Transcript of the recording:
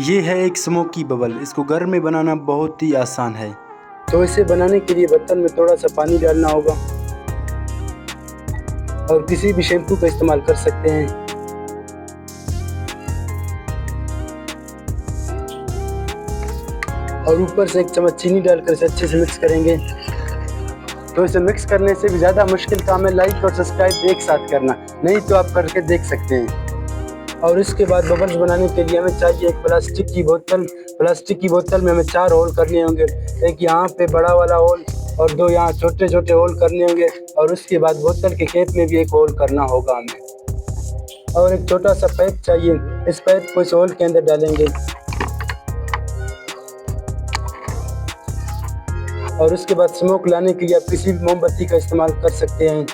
ये है एक स्मोकी बबल। इसको घर में बनाना बहुत ही आसान है। तो इसे बनाने के लिए बर्तन में थोड़ा सा पानी डालना होगा और किसी भी शैम्पू का इस्तेमाल कर सकते हैं। और ऊपर से 1 चम्मच चीनी डालकर इसे अच्छे से मिक्स करेंगे। तो इसे मिक्स करने से भी ज़्यादा मुश्किल काम है लाइक और सब्सक्राइब एक साथ करना, नहीं तो आप करके देख सकते हैं। और इसके बाद बबल्स बनाने के लिए हमें चाहिए एक प्लास्टिक की बोतल। प्लास्टिक की बोतल में हमें 4 होल करने होंगे, एक यहाँ पे बड़ा वाला होल और 2 यहाँ छोटे छोटे होल करने होंगे। और उसके बाद बोतल के कैप में भी एक होल करना होगा हमें। और एक छोटा सा पाइप चाहिए, इस पाइप को इस होल के अंदर डालेंगे। और उसके बाद स्मोक लाने के लिए आप किसी भी मोमबत्ती का इस्तेमाल कर सकते हैं।